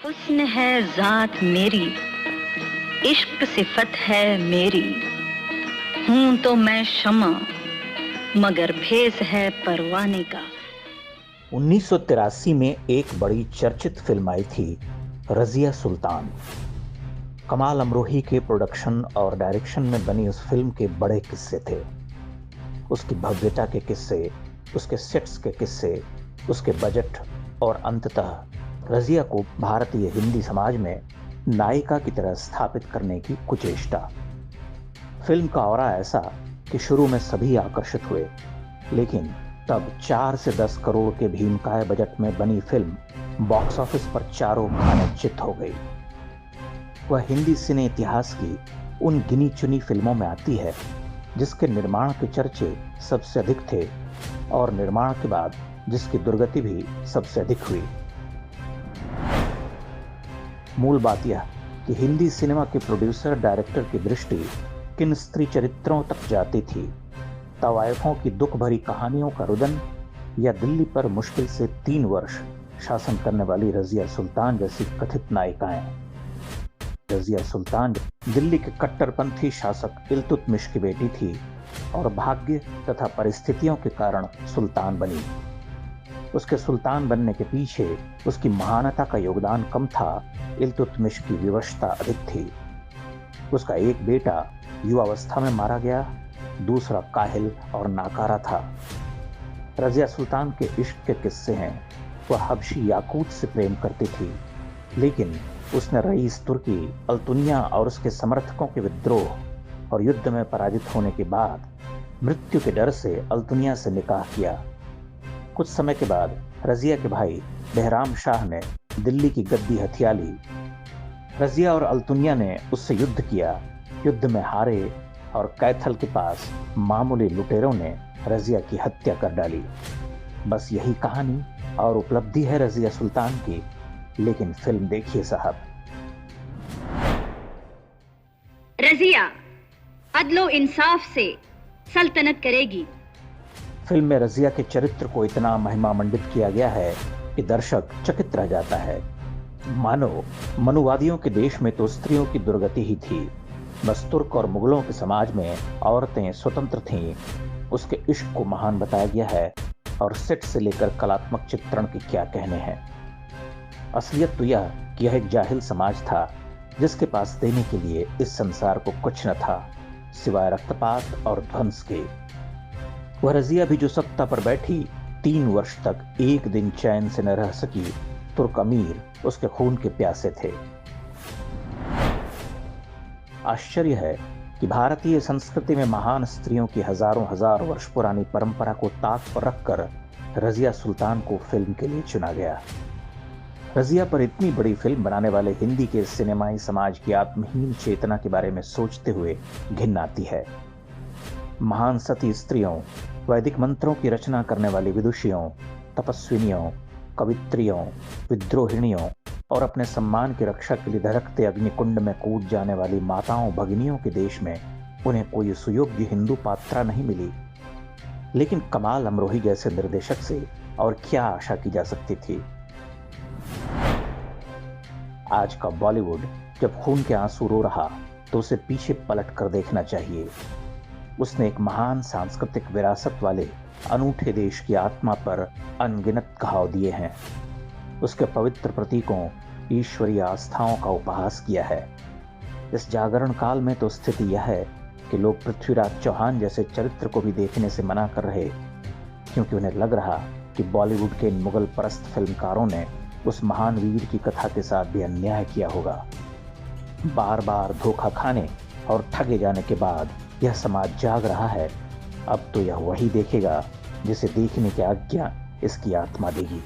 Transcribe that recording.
हुस्न है जात मेरी, इश्क सिफत है मेरी, हूं तो मैं शमा मगर भेस है परवाने का। 1983 में एक बड़ी चर्चित फिल्म आई थी, रजिया सुल्तान। कमाल अमरोही के प्रोडक्शन और डायरेक्शन में बनी उस फिल्म के बड़े किस्से थे। उसकी भव्यता के किस्से, उसके सेट्स के किस्से, उसके बजट और अंततः रजिया को भारतीय हिंदी समाज में नायिका की तरह स्थापित करने की कुचेष्टा। फिल्म का ऑरा ऐसा कि शुरू में सभी आकर्षित हुए, लेकिन तब 4 से 10 करोड़ के भीमकाय बजट में बनी फिल्म बॉक्स ऑफिस पर चारों खाने चित हो गई। वह हिंदी सिने इतिहास की उन गिनी चुनी फिल्मों में आती है जिसके निर्माण के चर्चे सबसे अधिक थे और निर्माण के बाद जिसकी दुर्गति भी सबसे अधिक हुई। मूल बात यह कि हिंदी सिनेमा के प्रोड्यूसर डायरेक्टर की दृष्टि किन स्त्री चरित्रों तक जाती थी, तवायफों की दुख भरी कहानियों का रुदन या दिल्ली पर मुश्किल से 3 वर्ष शासन करने वाली रजिया सुल्तान जैसी कथित नायिकाएं। रजिया सुल्तान दिल्ली के कट्टरपंथी शासक इल्तुतमिश की बेटी थी और भाग्य तथा परिस्थितियों के कारण सुल्तान बनी। उसके सुल्तान बनने के पीछे उसकी महानता का योगदान कम था, इल्तुतमिश की विवशता अधिक थी। उसका एक बेटा युवावस्था में मारा गया, दूसरा काहिल और नाकारा था। रजिया सुल्तान के इश्क के किस्से हैं। वह हबशी याकूत से प्रेम करती थी, लेकिन उसने रईस तुर्की अल्तुनिया और उसके समर्थकों के विद्रोह और युद्ध में पराजित होने के बाद मृत्यु के डर से अल्तुनिया से निकाह किया। कुछ समय के बाद रजिया के भाई बहराम शाह ने दिल्ली की गद्दी हथिया ली। रजिया और अल्तुनिया ने उससे युद्ध किया। युद्ध में हारे और कैथल के पास मामूली लुटेरों ने रजिया की हत्या कर डाली। बस यही कहानी और उपलब्धि है रजिया सुल्तान की, लेकिन फिल्म देखिए साहब। रजिया अदलो इंसाफ से सल्तनत करेगी। फिल्म में रजिया के चरित्र को इतना महिमा मंडित किया गया है कि दर्शक चकित रह जाता है। मानो मनुवादियों के देश में तो स्त्रियों की दुर्गति ही थी, बस तुर्क और मुगलों के समाज में औरतें स्वतंत्र थीं। उसके इश्क को महान बताया गया है और सेट से लेकर कलात्मक चित्रण के क्या कहने हैं। असलियत तो यह कि यह एक जाहिल समाज था जिसके पास देने के लिए इस संसार को कुछ न था सिवाय रक्तपात और ध्वंस के। वह रजिया भी जो सत्ता पर बैठी 3 वर्ष तक एक दिन चैन से न रह सकी। तुर्क अमीर उसके खून के प्यासे थे। आश्चर्य है कि भारतीय संस्कृति में महान स्त्रियों की हजारों हजार वर्ष पुरानी परंपरा को ताक पर रखकर रजिया सुल्तान को फिल्म के लिए चुना गया। रजिया पर इतनी बड़ी फिल्म बनाने वाले हिंदी के सिनेमाई समाज की आत्महीन चेतना के बारे में सोचते हुए घिन आती है। महान सती स्त्रियों, वैदिक मंत्रों की रचना करने वाली विदुषियों, तपस्विनियों, कवित्रियों, विद्रोहिणियों और अपने सम्मान की रक्षा के लिए धड़कते अग्निकुंड में कूद जाने वाली माताओं भगिनियों के देश में उन्हें कोई सुयोग्य हिंदू पात्रा नहीं मिली। लेकिन कमाल अमरोही जैसे निर्देशक से और क्या आशा की जा सकती थी। आज का बॉलीवुड जब खून के आंसू रो रहा तो उसे पीछे पलट कर देखना चाहिए। उसने एक महान सांस्कृतिक विरासत वाले अनूठे देश की आत्मा पर अनगिनत घाव दिए हैं। उसके पवित्र प्रतीकों, ईश्वरीय आस्थाओं का उपहास किया है। इस जागरण काल में तो स्थिति यह है कि लोग पृथ्वीराज चौहान जैसे चरित्र को भी देखने से मना कर रहे, क्योंकि उन्हें लग रहा कि बॉलीवुड के इन मुगल परस्त फिल्मकारों ने उस महान वीर की कथा के साथ भी अन्याय किया होगा। बार बार धोखा खाने और ठगे जाने के बाद यह समाज जाग रहा है। अब तो यह वही देखेगा जिसे देखने की आज्ञा इसकी आत्मा देगी।